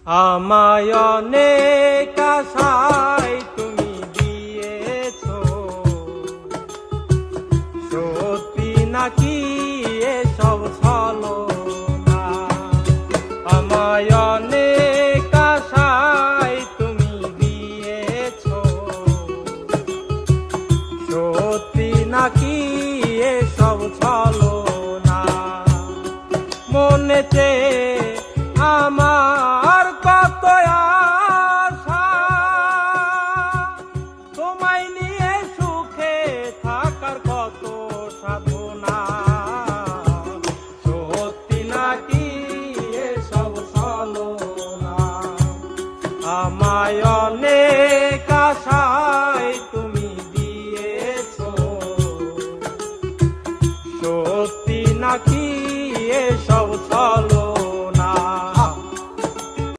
আমায় অনেক আশায় তুমি দিয়েছো, সত্যি নাকি এসব ছলনা? আমায় অনেক আশায় তুমি দিয়েছো, সত্যি নাকি এসব ছলনা? মনেতে আমার কত আশা, তোমায় নিয়ে সুখে থাকার কত সাধনা, সত্যি নাকি এসব ছলনা? আমায়